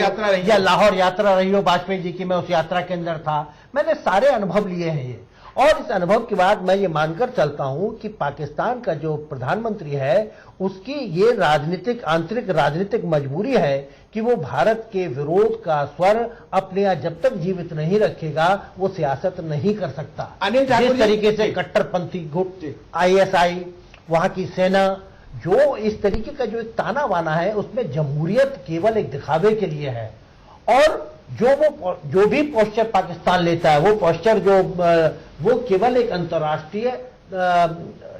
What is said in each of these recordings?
यात्रा रही या लाहौर यात्रा रही हो वाजपेयी जी की, मैं उस यात्रा के अंदर था, मैंने सारे अनुभव लिए हैं ये। और इस अनुभव के बाद मैं ये मानकर चलता हूं कि पाकिस्तान का जो प्रधानमंत्री है उसकी ये राजनीतिक, आंतरिक राजनीतिक मजबूरी है कि वो भारत के विरोध का स्वर अपने यहाँ जब तक जीवित नहीं रखेगा वो सियासत नहीं कर सकता। जिस तरीके से कट्टरपंथी गुट, ISI, वहां की सेना, जो इस तरीके का जो एक ताना बाना है उसमें जमहूरियत केवल एक दिखावे के लिए है। और जो भी पोस्चर पाकिस्तान लेता है वो पोस्चर वो केवल एक अंतर्राष्ट्रीय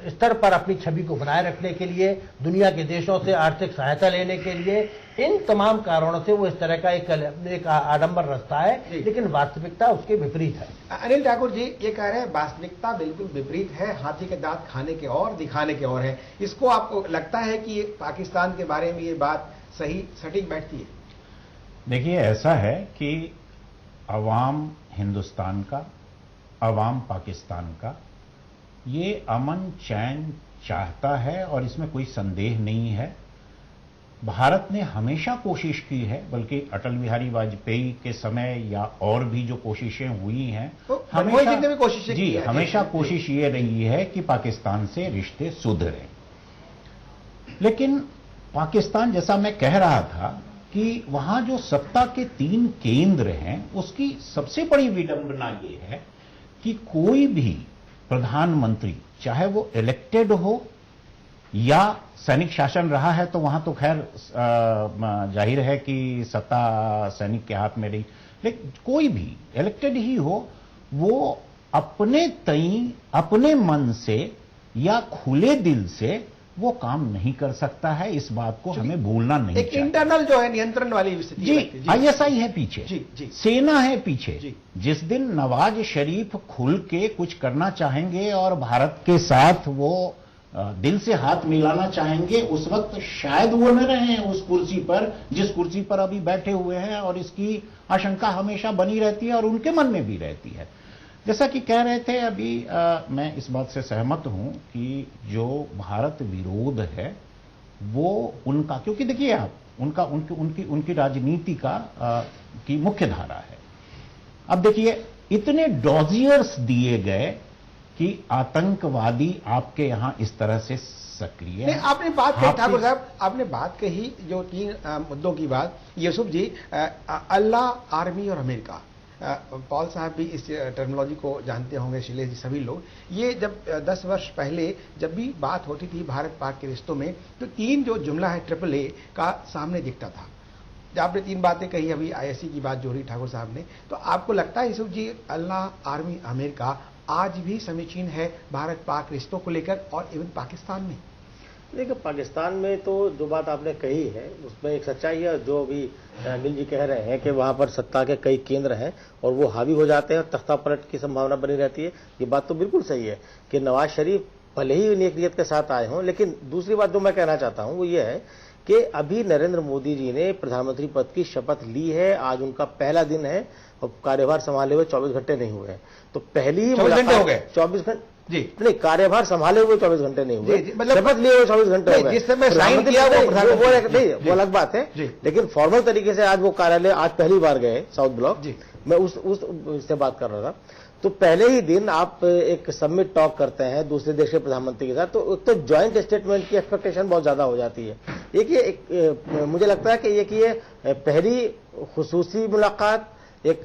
स्तर पर अपनी छवि को बनाए रखने के लिए, दुनिया के देशों से आर्थिक सहायता लेने के लिए, इन तमाम कारणों से वो इस तरह का एक आडंबर रास्ता है, लेकिन वास्तविकता उसके विपरीत है। अनिल ठाकुर जी ये कह रहे हैं वास्तविकता बिल्कुल विपरीत है, हाथी के दांत खाने के और दिखाने के और है। इसको आपको लगता है कि पाकिस्तान के बारे में ये बात सही सटीक बैठती है? देखिए, ऐसा है कि अवाम हिंदुस्तान का, अवाम पाकिस्तान का ये अमन चैन चाहता है और इसमें कोई संदेह नहीं है। भारत ने हमेशा कोशिश की है, बल्कि अटल बिहारी वाजपेयी के समय या और भी जो कोशिशें हुई हैं, हमेशा कोशिश ये रही है कि पाकिस्तान से रिश्ते सुधरें। लेकिन पाकिस्तान, जैसा मैं कह रहा था कि वहां जो सत्ता के 3 केंद्र हैं, उसकी सबसे बड़ी विडंबना ये है कि कोई भी प्रधानमंत्री, चाहे वो इलेक्टेड हो या सैनिक शासन रहा है तो वहां तो खैर जाहिर है कि सत्ता सैनिक के हाथ में रही, लेकिन कोई भी इलेक्टेड ही हो, वो अपने तई, अपने मन से या खुले दिल से वो काम नहीं कर सकता है। इस बात को हमें भूलना नहीं चाहिए। एक इंटरनल जो है नियंत्रण वाली स्थिति जी, ISI है पीछे, जी, सेना है पीछे। जिस दिन नवाज शरीफ खुल के कुछ करना चाहेंगे और भारत के साथ वो दिल से हाथ मिलाना चाहेंगे, उस वक्त शायद वो न रहे उस कुर्सी पर जिस कुर्सी पर अभी बैठे हुए हैं, और इसकी आशंका हमेशा बनी रहती है और उनके मन में भी रहती है। जैसा कि कह रहे थे अभी, मैं इस बात से सहमत हूं कि जो भारत विरोध है वो उनका, क्योंकि देखिए आप, उनकी राजनीति की मुख्य धारा है। अब देखिए, इतने डॉजियर्स दिए गए कि आतंकवादी आपके यहां इस तरह से सक्रिय है। आपने बात कही ठाकुर साहब, आपने बात कही जो 3 मुद्दों की बात, यूसुफ जी, अल्लाह, आर्मी और अमेरिका, पॉल साहब भी इस टर्मिनोलॉजी को जानते होंगे, शैलेश जी, सभी लोग। ये जब 10 वर्ष पहले जब भी बात होती थी भारत पाक के रिश्तों में, तो 3 जो जुमला है AAA का सामने दिखता था। जब आपने 3 बातें कही, अभी ISI की बात जोड़ी ठाकुर साहब ने, तो आपको लगता है यूसुफ जी अल्लाह, आर्मी, अमेरिका आज भी समीचीन है भारत पाक रिश्तों को लेकर और इवन पाकिस्तान में? देखिए, पाकिस्तान में तो जो बात आपने कही है उसमें एक सच्चाई है। जो अभी अनिल जी कह रहे हैं कि वहां पर सत्ता के कई केंद्र हैं और वो हावी हो जाते हैं और तख्ता पलट की संभावना बनी रहती है, ये बात तो बिल्कुल सही है कि नवाज शरीफ भले ही नेक नियत के साथ आए हों, लेकिन दूसरी बात जो मैं कहना चाहता हूं वो ये है कि अभी नरेंद्र मोदी जी ने प्रधानमंत्री पद की शपथ ली है, आज उनका पहला दिन है और कार्यभार संभाले हुए 24 घंटे नहीं हुए हैं। तो पहली 24 घंटे हो गए, 24 घंटे जी नहीं, कार्यभार संभाले हुए 24 घंटे नहीं हुए, शपथ लिए हुए 24 घंटे हो गए। जिस समय साइन किया वो अलग बात है, लेकिन फॉर्मल तरीके से आज वो कार्यालय आज पहली बार गए साउथ ब्लॉक। मैं उससे बात कर रहा था। तो पहले ही दिन आप एक समिट टॉक करते हैं दूसरे देश के प्रधानमंत्री के साथ, तो एक तो ज्वाइंट स्टेटमेंट की एक्सपेक्टेशन बहुत ज्यादा हो जाती है। मुझे लगता है कि ये पहली खुसूसी मुलाकात, एक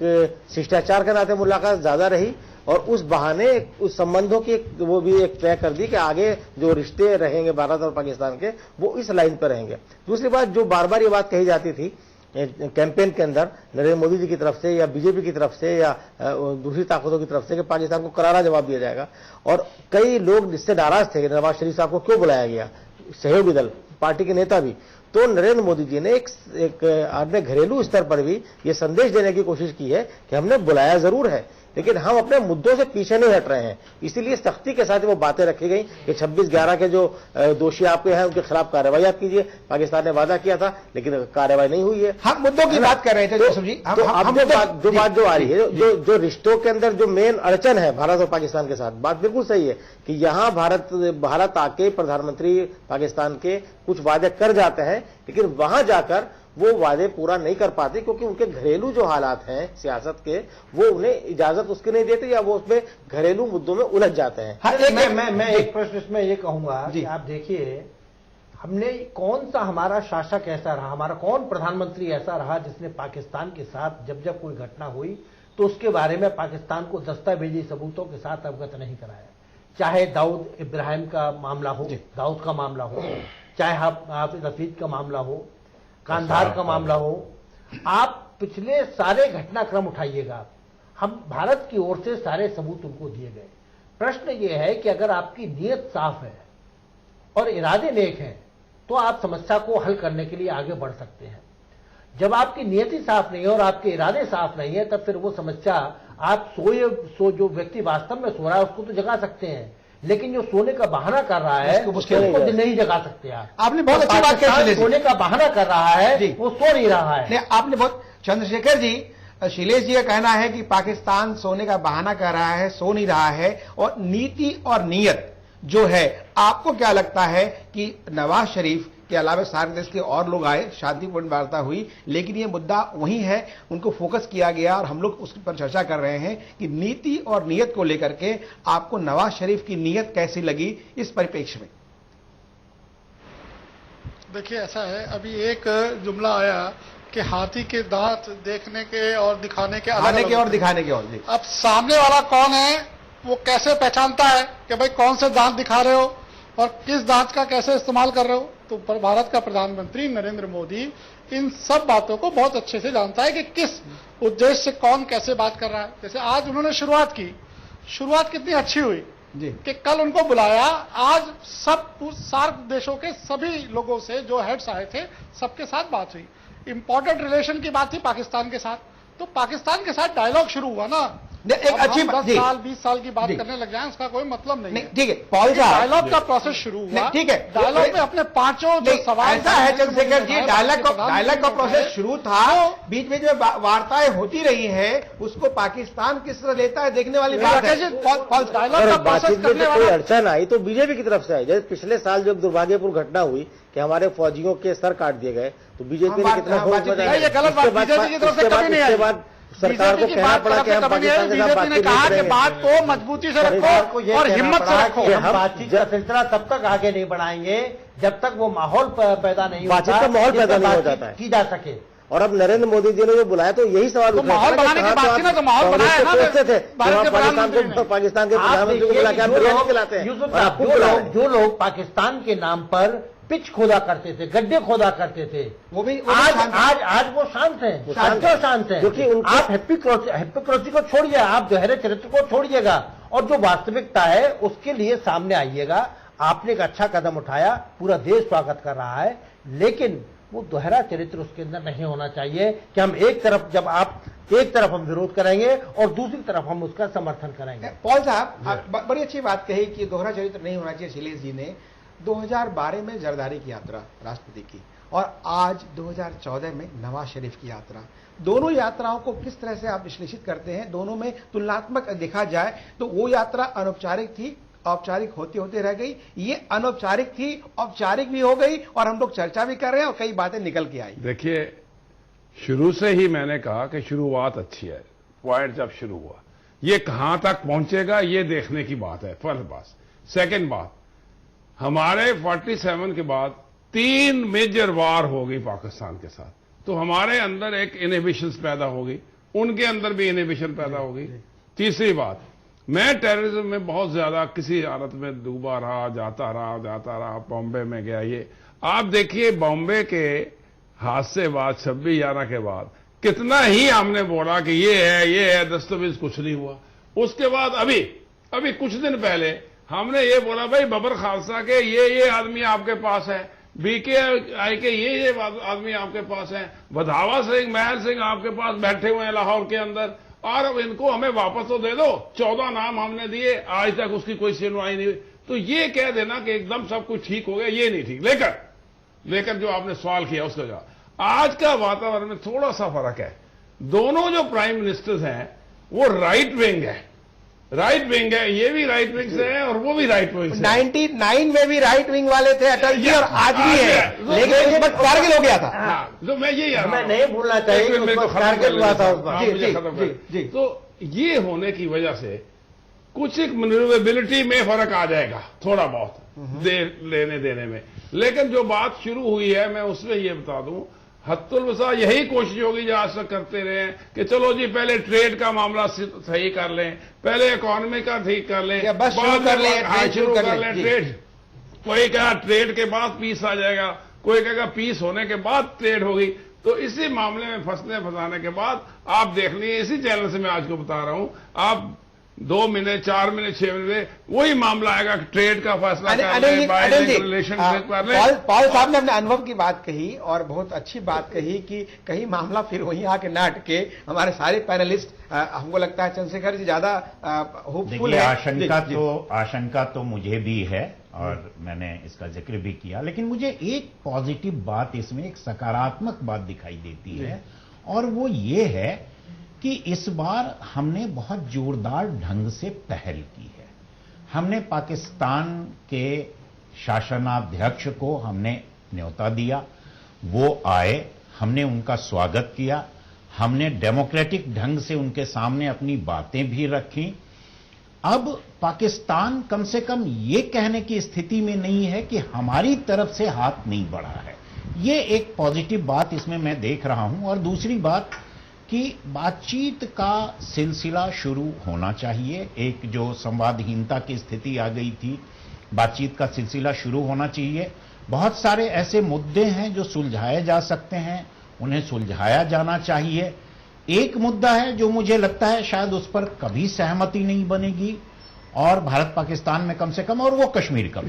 शिष्टाचार के नाते मुलाकात ज्यादा रही और उस बहाने उस संबंधों की वो भी एक तय कर दी कि आगे जो रिश्ते रहेंगे भारत और पाकिस्तान के वो इस लाइन पर रहेंगे। दूसरी बात, जो बार बार ये बात कही जाती थी कैंपेन के अंदर नरेंद्र मोदी जी की तरफ से या बीजेपी की तरफ से या दूसरी ताकतों की तरफ से कि पाकिस्तान को करारा जवाब दिया जाएगा, और कई लोग इससे नाराज थे कि नवाज शरीफ साहब को क्यों बुलाया गया, सहयोगी दल पार्टी के नेता भी। तो नरेंद्र मोदी जी ने एक अपने घरेलू स्तर पर भी ये संदेश देने की कोशिश की है कि हमने बुलाया जरूर है लेकिन हम अपने मुद्दों से पीछे नहीं हट रहे हैं। इसीलिए सख्ती के साथ वो बातें रखी गई कि 26/11 के जो दोषी आपके हैं उनके खिलाफ कार्रवाई आप कीजिए। पाकिस्तान ने वादा किया था लेकिन कार्रवाई नहीं हुई है। हम मुद्दों की बात कर रहे थे जोसेफ जी। तो अब जो बात आ रही है, जो रिश्तों के अंदर जो मेन अड़चन है भारत और पाकिस्तान के साथ, बात बिल्कुल सही है कि यहां भारत आके प्रधानमंत्री पाकिस्तान के कुछ वादे कर जाते हैं लेकिन वहां जाकर वो वादे पूरा नहीं कर पाते क्योंकि उनके घरेलू जो हालात हैं सियासत के, वो उन्हें इजाजत उसके नहीं देते या वो उसमें घरेलू मुद्दों में उलझ जाते हैं। हाँ, मैं एक प्रश्न इसमें ये कहूंगा कि आप देखिए, हमने कौन सा हमारा शासक ऐसा रहा, हमारा कौन प्रधानमंत्री ऐसा रहा जिसने पाकिस्तान के साथ जब जब कोई घटना हुई तो उसके बारे में पाकिस्तान को दस्तावेजी सबूतों के साथ अवगत नहीं कराया। चाहे दाऊद इब्राहिम का मामला हो, दाऊद का मामला हो, चाहे हाफिज हफीज का मामला हो, कांधार का मामला हो, आप पिछले सारे घटनाक्रम उठाइएगा, हम भारत की ओर से सारे सबूत उनको दिए गए। प्रश्न यह है कि अगर आपकी नीयत साफ है और इरादे नेक हैं तो आप समस्या को हल करने के लिए आगे बढ़ सकते हैं। जब आपकी नीयति साफ नहीं है और आपके इरादे साफ नहीं है, तब फिर वो समस्या, आप जो व्यक्ति वास्तव में सो रहा है उसको तो जगा सकते हैं, लेकिन जो सोने का बहाना कर रहा है उसको नहीं जगा सकते। आपने बहुत अच्छी बात कही, सोने का बहाना कर रहा है वो सो नहीं रहा है। आपने बहुत, चंद्रशेखर जी, शैलेश जी का कहना है कि पाकिस्तान सोने का बहाना कर रहा है, सो नहीं रहा है, और नीति और नीयत जो है, आपको क्या लगता है कि नवाज शरीफ के अलावा सार्क देश के और लोग आए, शांतिपूर्ण वार्ता हुई, लेकिन ये मुद्दा वही है, उनको फोकस किया गया और हम लोग उस पर चर्चा कर रहे हैं कि नीति और नीयत को लेकर के आपको नवाज शरीफ की नीयत कैसी लगी इस परिप्रेक्ष्य में? देखिए, ऐसा है, अभी एक जुमला आया कि हाथी के दांत देखने के और दिखाने के, खाने के और दिखाने के और। अब सामने वाला कौन है वो कैसे पहचानता है कि भाई कौन से दांत दिखा रहे हो और किस दांत का कैसे इस्तेमाल कर रहे हो? तो भारत का प्रधानमंत्री नरेंद्र मोदी इन सब बातों को बहुत अच्छे से जानता है कि किस उद्देश्य से कौन कैसे बात कर रहा है। जैसे आज उन्होंने शुरुआत कितनी अच्छी हुई कि कल उनको बुलाया, आज सब सार्क देशों के सभी लोगों से जो हेड्स आए थे सबके साथ बात हुई। इंपॉर्टेंट रिलेशन की बात थी पाकिस्तान के साथ, तो पाकिस्तान के साथ डायलॉग शुरू हुआ ना। एक अच्छी 10 साल 20 साल की बात करने लग जाए उसका कोई मतलब नहीं है। ठीक है, पॉल साहब, डायलॉग का प्रोसेस शुरू हुआ। ठीक है, डायलॉग में अपने पांचों जो सवाल ऐसा है चंद्रशेखर जी, डायलॉग का प्रोसेस शुरू था, बीच बीच में वार्ताएं होती रही है, उसको पाकिस्तान किस तरह लेता है देखने वाली बात है। डायलॉग का प्रोसेस करने वाला कोई अड़चन आई तो बीजेपी की तरफ से आई। जैसे पिछले साल जो दुर्भाग्यपूर्ण घटना हुई कि हमारे फौजियों के सर काट दिए गए, तो बीजेपी ने कितना ये गलत बात बीजेपी की तरफ से कभी नहीं आई। सरकार को कहना पड़ा कि हम पाकिस्तान के साथ ने कहा कि बात को मजबूती से रखो और हिम्मत से रखो। हम बातचीत का सिलसिला तब तक आगे नहीं बढ़ाएंगे जब तक वो माहौल पैदा नहीं होता, बातचीत का माहौल पैदा नहीं हो जाता है की जा सके। और अब नरेंद्र मोदी जी ने जो बुलाया तो यही सवाल उठा, माहौल बनाने की बात थी ना, तो माहौल बनाया ना पाकिस्तान के प्रधानमंत्री को बुला के आप बिरयानी खिलाते हैं। जो लोग पाकिस्तान के नाम पर पिच खोदा करते थे, गड्ढे खोदा करते थे, वो भी आज वो शांत हैं, शांत हैं, क्योंकि आप हिपोक्रेसी को छोड़िए, आप गहरे चरित्र को छोड़िएगा और जो वास्तविकता है उसके लिए सामने आइएगा। आपने एक अच्छा कदम उठाया, पूरा देश स्वागत कर रहा है, लेकिन वो दोहरा चरित्र उसके अंदर नहीं होना चाहिए कि हम एक तरफ हम विरोध करेंगे और दूसरी तरफ हम उसका समर्थन करेंगे। पॉल साहब, बड़ी अच्छी बात कही कि दोहरा चरित्र नहीं होना चाहिए। शैलेश जी ने 2012 में जरदारी की यात्रा राष्ट्रपति की और आज 2014 में नवाज शरीफ की यात्रा, दोनों यात्राओं को किस तरह से आप विश्लेषित करते हैं? दोनों में तुलनात्मक देखा जाए तो वो यात्रा अनौपचारिक थी, औपचारिक होते होते रह गई, ये अनौपचारिक थी, औपचारिक भी हो गई और हम लोग चर्चा भी कर रहे हैं और कई बातें निकल के आई। देखिए, शुरू से ही मैंने कहा कि शुरुआत अच्छी है, पॉइंट जब शुरू हुआ, ये कहां तक पहुंचेगा ये देखने की बात है, फर्स्ट बात। सेकंड बात, हमारे 47 के बाद 3 मेजर वार हो गई पाकिस्तान के साथ, तो हमारे अंदर एक इनहिबिशंस पैदा हो गई, उनके अंदर भी इनहिबिशन पैदा हो गई। तीसरी बात, मैं टेररिज्म में बहुत ज्यादा किसी हालत में डूबा रहा, जाता रहा, बॉम्बे में गया। ये आप देखिए, बॉम्बे के हादसे बाद 26/11 के बाद कितना ही हमने बोला कि ये है, दस्तावेज कुछ नहीं हुआ। उसके बाद अभी कुछ दिन पहले हमने ये बोला, भाई बबर खालसा के ये आदमी आपके पास है, BKI के ये आदमी आपके पास है, वधावा सिंह, महर सिंह आपके पास बैठे हुए हैं लाहौर के अंदर, और अब इनको हमें वापस तो दे दो। 14 नाम हमने दिए, आज तक उसकी कोई सुनवाई नहीं हुई। तो ये कह देना कि एकदम सब कुछ ठीक हो गया, ये नहीं ठीक। लेकिन जो आपने सवाल किया उसका जवाब, आज का वातावरण में थोड़ा सा फर्क है। दोनों जो प्राइम मिनिस्टर्स हैं वो राइट विंग है, राइट विंग है, ये भी राइट विंग से है और वो भी राइट विंग से 99 में भी राइट विंग वाले थे अटल जी और आज भी है, लेकिन उस वक्त कारगिल हो गया था। हाँ, तो मैं ये मैं नहीं भूलना चाहिए कि कारगिल हुआ था उस वक्त। जी, तो ये होने की वजह से कुछ एक मैन्यूवरेबिलिटी में फर्क आ जाएगा थोड़ा बहुत लेने देने में। लेकिन जो बात शुरू हुई है, मैं उसमें ये बता दूं, हत्तुल वसा यही कोशिश होगी जो आज तक करते रहे हैं कि चलो जी पहले ट्रेड का मामला सही कर लें, पहले इकोनॉमी का ठीक कर लें, बस शुरू कर लें ट्रेड। कोई कहा ट्रेड के बाद पीस आ जाएगा, कोई कहेगा पीस होने के बाद ट्रेड होगी। तो इसी मामले में फंसाने के बाद आप देख लीजिए, इसी चैनल से मैं आज को बता रहा हूं, आप 2 महीने 4 महीने 6 महीने वही मामला आएगा कि ट्रेड का फैसला पॉल साहब ने अपने अनुभव की बात कही और बहुत अच्छी बात कही कि कहीं मामला फिर वहीं आके ना अटके। हमारे सारे पैनलिस्ट हमको लगता है चंद्रशेखर जी ज्यादा होपफुल है। आशंका तो मुझे भी है और मैंने इसका जिक्र भी किया, लेकिन मुझे एक पॉजिटिव बात इसमें, एक सकारात्मक बात दिखाई देती है और वो ये है कि इस बार हमने बहुत जोरदार ढंग से पहल की है। हमने पाकिस्तान के शासनाध्यक्ष को हमने न्योता दिया, वो आए, हमने उनका स्वागत किया, हमने डेमोक्रेटिक ढंग से उनके सामने अपनी बातें भी रखी। अब पाकिस्तान कम से कम ये कहने की स्थिति में नहीं है कि हमारी तरफ से हाथ नहीं बढ़ा है। ये एक पॉजिटिव बात इसमें मैं देख रहा हूं। और दूसरी बात कि बातचीत का सिलसिला शुरू होना चाहिए। एक जो संवादहीनता की स्थिति आ गई थी, बातचीत का सिलसिला शुरू होना चाहिए। बहुत सारे ऐसे मुद्दे हैं जो सुलझाए जा सकते हैं, उन्हें सुलझाया जाना चाहिए। एक मुद्दा है जो मुझे लगता है शायद उस पर कभी सहमति नहीं बनेगी और भारत पाकिस्तान में कम से कम, और वो कश्मीर का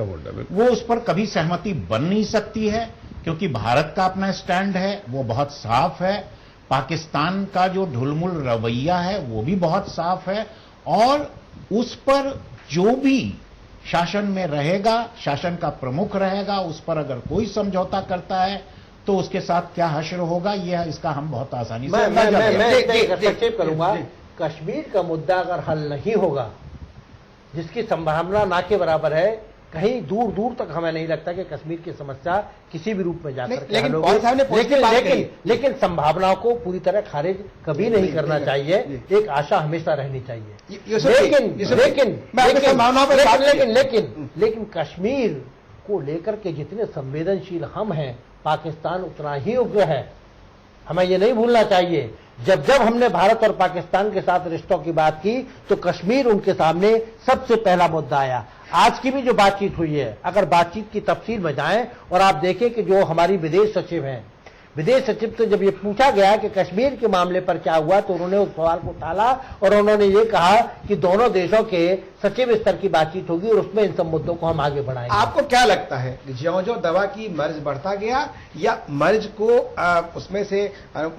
मुद्दा, वो उस पर कभी सहमति बन नहीं सकती है क्योंकि भारत का अपना स्टैंड है, वो बहुत साफ है। पाकिस्तान का जो ढुलमुल रवैया है वो भी बहुत साफ है और उस पर जो भी शासन में रहेगा, शासन का प्रमुख रहेगा, उस पर अगर कोई समझौता करता है तो उसके साथ क्या हश्र होगा, यह इसका हम बहुत आसानी से मैं करूंगा। कश्मीर का मुद्दा अगर हल नहीं होगा, जिसकी संभावना ना के बराबर है, कहीं दूर दूर तक हमें नहीं लगता कि कश्मीर की समस्या किसी भी रूप में जाकर, लेकिन संभावनाओं को पूरी तरह खारिज कभी नहीं करना चाहिए। एक आशा हमेशा रहनी चाहिए। लेकिन कश्मीर को लेकर के जितने संवेदनशील हम हैं, पाकिस्तान उतना ही उग्र है। हमें ये नहीं भूलना चाहिए। जब जब हमने भारत और पाकिस्तान के साथ रिश्तों की बात की तो कश्मीर उनके सामने सबसे पहला मुद्दा आया। आज की भी जो बातचीत हुई है, अगर बातचीत की तफसील में जाएं और आप देखें कि जो हमारी विदेश सचिव हैं, विदेश सचिव से जब ये पूछा गया कि कश्मीर के मामले पर क्या हुआ तो उन्होंने उस सवाल को टाला और उन्होंने ये कहा कि दोनों देशों के सचिव स्तर की बातचीत होगी और उसमें इन सब मुद्दों को हम आगे बढ़ाएंगे। आपको क्या लगता है ज्यों-ज्यों दवा की मर्ज बढ़ता गया या मर्ज को उसमें से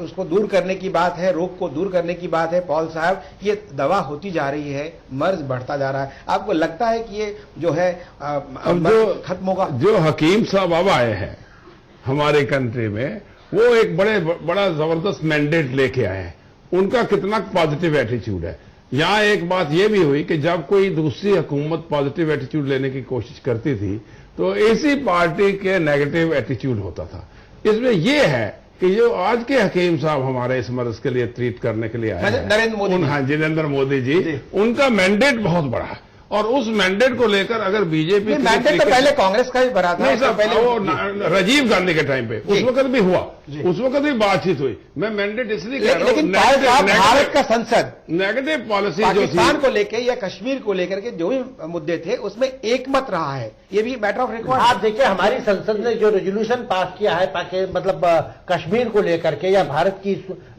उसको दूर करने की बात है, रोग को दूर करने की बात है, पॉल साहब, ये दवा होती जा रही है, मर्ज बढ़ता जा रहा है, आपको लगता है कि ये जो है खत्म होगा? जो हकीम साहब अब आए हैं हमारे कंट्री में, वो एक बड़ा जबरदस्त मैंडेट लेके आए हैं। उनका कितना पॉजिटिव एटीट्यूड है। यहां एक बात यह भी हुई कि जब कोई दूसरी हुकूमत पॉजिटिव एटीट्यूड लेने की कोशिश करती थी तो इसी पार्टी के नेगेटिव एटीट्यूड होता था। इसमें यह है कि जो आज के हकीम साहब हमारे इस मर्ज के लिए ट्रीट करने के लिए आए हैं, नरेंद्र मोदी, हाँ जी, नरेंद्र मोदी जी, उनका मैंडेट बहुत बड़ा है और उस मैंडेट को लेकर अगर बीजेपी, मैंडेट तो पहले कांग्रेस का ही बना था। नहीं सर, पहले वो राजीव गांधी के टाइम पे उस वक्त भी हुआ, उस वक्त भी बातचीत हुई। मैं मैंडेट इसलिए कह रहा हूं, लेकिन भारत का संसद नेगेटिव पॉलिसी पाकिस्तान को लेकर या कश्मीर को लेकर के जो भी मुद्दे थे उसमें एकमत रहा है। ये भी मैटर ऑफ रिकॉर्ड। आप देखिए हमारी संसद ने जो रेजोल्यूशन पास किया है मतलब कश्मीर को लेकर के या भारत की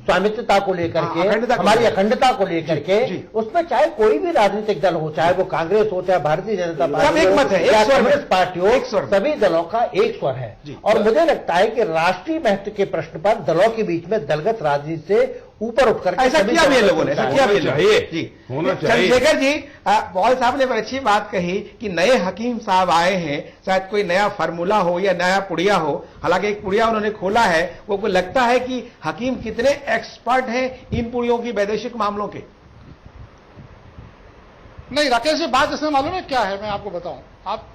स्वामित्वता को लेकर के, हमारी अखंडता को लेकर के, उसमें चाहे कोई भी राजनीतिक दल हो, चाहे वो कांग्रेस हो, चाहे भारतीय जनता पार्टी हो, या कम्युनिस्ट पार्टी हो, सभी दलों का एक स्वर है। और मुझे लगता है कि राष्ट्रीय महत्व के प्रश्न पर दलों के बीच में दलगत राजनीति से ऊपर उठ करके ऐसा किया भी लोगों ने, ऐसा किया भी चाहिए जी, होना चाहिए। चंद्रशेखर जी, पॉल साहब ने बड़ी अच्छी बात कही कि नए हकीम साहब आए हैं, शायद कोई नया फार्मूला हो या नया पुड़िया हो। हालांकि एक पुड़िया उन्होंने खोला है, वो को लगता है कि हकीम कितने एक्सपर्ट हैं इन पुड़ियों की वैदेशिक मामलों के। नहीं राकेश जी, बात इसमें मालूम है क्या है, मैं आपको बताऊं आप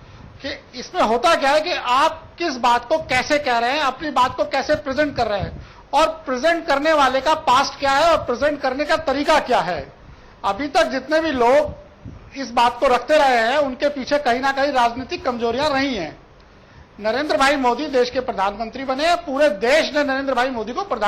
कि इसमें होता क्या है कि आप किस बात को कैसे कह रहे हैं, अपनी बात को कैसे प्रेजेंट कर रहे हैं, और प्रेजेंट करने वाले का पास्ट क्या है और प्रेजेंट करने का तरीका क्या है। अभी तक जितने भी लोग इस बात को रखते रहे हैं उनके पीछे कहीं ना कहीं राजनीतिक कमजोरियां रही हैं। नरेंद्र भाई मोदी देश के प्रधानमंत्री बने, पूरे देश ने नरेंद्र भाई मोदी को प्रधान